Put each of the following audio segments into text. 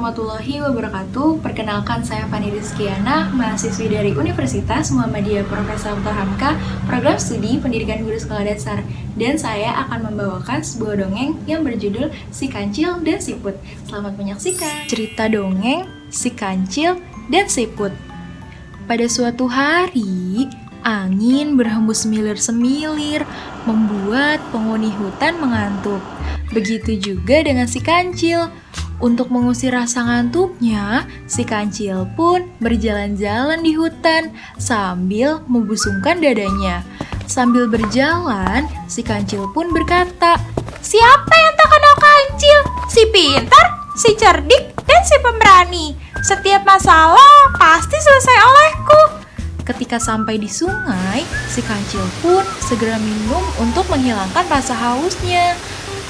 warahmatullahi wabarakatuh. Perkenalkan, saya Fani Rizkiana, mahasiswi dari Universitas Muhammadiyah Profesor Dr. Hamka, program studi Pendidikan Guru Sekolah Dasar. Dan saya akan membawakan sebuah dongeng yang berjudul Si Kancil dan Siput. Selamat menyaksikan. Cerita dongeng Si Kancil dan Siput. Pada suatu hari, angin berhembus semilir-semilir, membuat penghuni hutan mengantuk. Begitu juga dengan si kancil. Untuk mengusir rasa ngantuknya, si kancil pun berjalan-jalan di hutan sambil membusungkan dadanya. Sambil berjalan, si kancil pun berkata, "Siapa yang tak kenal kancil? Si pintar, si cerdik, dan si pemberani. Setiap masalah pasti selesai olehku." Ketika sampai di sungai, si kancil pun segera minum untuk menghilangkan rasa hausnya.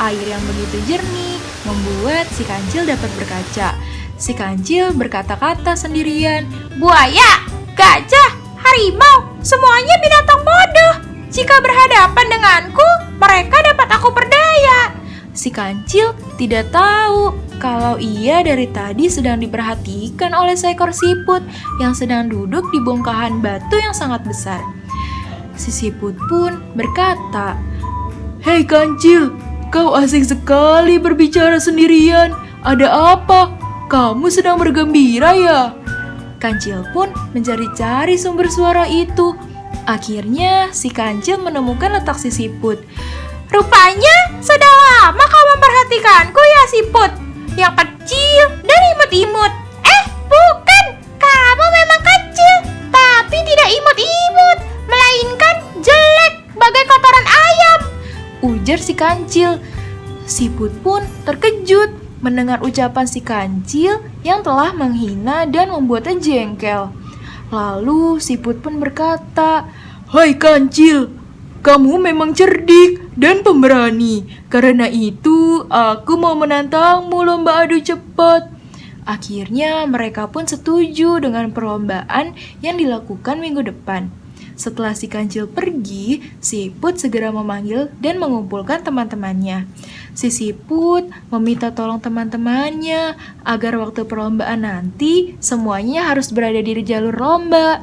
Air yang begitu jernih membuat si kancil dapat berkaca. Si kancil berkata-kata sendirian, "Buaya, gajah, harimau, semuanya binatang bodoh. Jika berhadapan denganku, mereka dapat aku berdaya." Si kancil tidak tahu kalau ia dari tadi sedang diperhatikan oleh seekor siput yang sedang duduk di bongkahan batu yang sangat besar. Si siput pun berkata, "Hei kancil, kau asik sekali berbicara sendirian. Ada apa? Kamu sedang bergembira ya?" Kancil pun mencari-cari sumber suara itu. Akhirnya si kancil menemukan letak si siput. "Rupanya sudah lama kau memperhatikanku ya siput, yang kecil dan imut-imut." Bukan, kamu memang kecil, tapi tidak imut-imut, melainkan jelek bagai kotoran ayam, ujar si kancil. Siput pun terkejut mendengar ucapan si kancil yang telah menghina dan membuatnya jengkel. Lalu siput pun berkata, "Hai kancil, kamu memang cerdik dan pemberani. Karena itu aku mau menantangmu lomba adu cepat." Akhirnya mereka pun setuju dengan perlombaan yang dilakukan minggu depan. Setelah si kancil pergi, siput segera memanggil dan mengumpulkan teman-temannya. Si siput meminta tolong teman-temannya agar waktu perlombaan nanti semuanya harus berada di jalur lomba.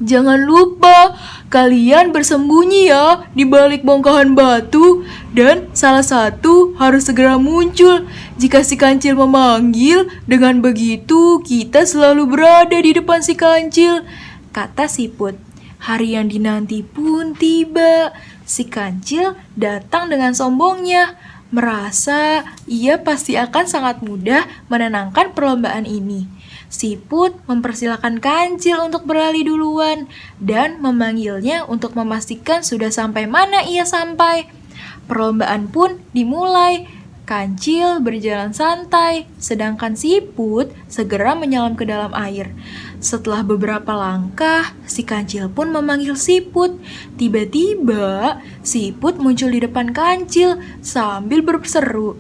"Jangan lupa, kalian bersembunyi ya di balik bongkahan batu, dan salah satu harus segera muncul. Jika si kancil memanggil, dengan begitu kita selalu berada di depan si kancil," kata siput. Hari yang dinanti pun tiba. Si kancil datang dengan sombongnya, merasa ia pasti akan sangat mudah menenangkan perlombaan ini. Siput mempersilahkan kancil untuk berlari duluan dan memanggilnya untuk memastikan sudah sampai mana ia sampai. Perlombaan pun dimulai. Kancil berjalan santai, sedangkan siput segera menyelam ke dalam air. Setelah beberapa langkah, si kancil pun memanggil siput. Tiba-tiba, siput muncul di depan kancil sambil berseru,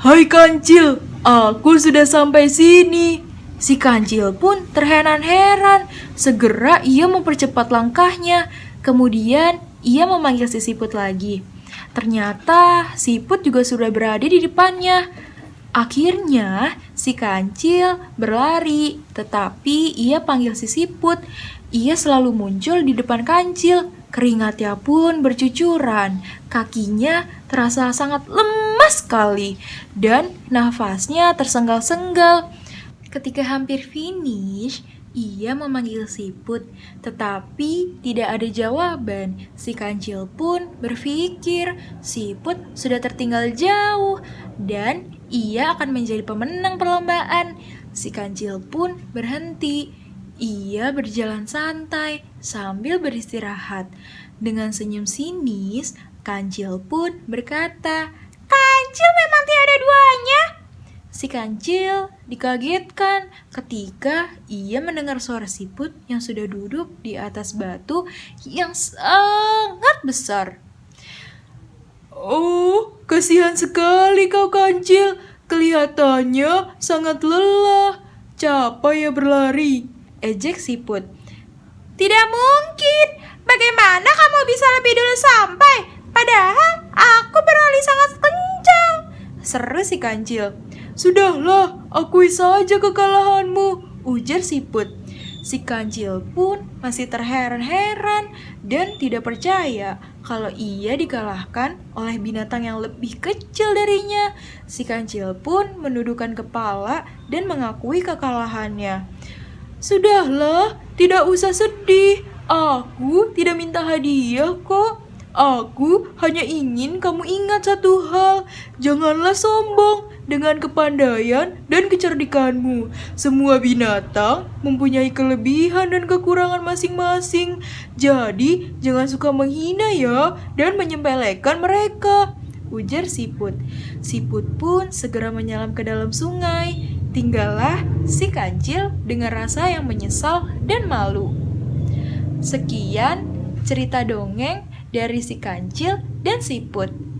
"Hai kancil, aku sudah sampai sini." Si kancil pun terheran-heran. Segera ia mempercepat langkahnya. Kemudian ia memanggil si siput lagi. Ternyata siput juga sudah berada di depannya. Akhirnya si kancil berlari, tetapi ia panggil si siput. Ia selalu muncul di depan kancil. Keringatnya pun bercucuran. Kakinya terasa sangat lemas sekali dan nafasnya tersengal-sengal. Ketika hampir finish, ia memanggil siput, tetapi tidak ada jawaban. Si kancil pun berpikir siput sudah tertinggal jauh dan ia akan menjadi pemenang perlombaan. Si kancil pun berhenti. Ia berjalan santai sambil beristirahat. Dengan senyum sinis, kancil pun berkata, "Kancil memang tiada duanya." Si kancil dikagetkan ketika ia mendengar suara siput yang sudah duduk di atas batu yang sangat besar. "Oh, kasihan sekali kau kancil. Kelihatannya sangat lelah. Capek ya berlari," ejek siput. "Tidak mungkin. Bagaimana kamu bisa lebih dulu sampai? Padahal aku berlari sangat kencang," seru si kancil. "Sudahlah, akui saja kekalahanmu," ujar Siput. Si Kancil pun masih terheran-heran dan tidak percaya kalau ia dikalahkan oleh binatang yang lebih kecil darinya. Si Kancil pun menundukkan kepala dan mengakui kekalahannya. "Sudahlah, tidak usah sedih. Aku tidak minta hadiah kok. Aku hanya ingin kamu ingat satu hal. Janganlah sombong dengan kepandaian dan kecerdikanmu. Semua binatang mempunyai kelebihan dan kekurangan masing-masing. Jadi, jangan suka menghina ya dan menyepelekan mereka," ujar Siput. Siput pun segera menyelam ke dalam sungai. Tinggallah si Kancil dengan rasa yang menyesal dan malu. Sekian cerita dongeng dari si Kancil dan Siput.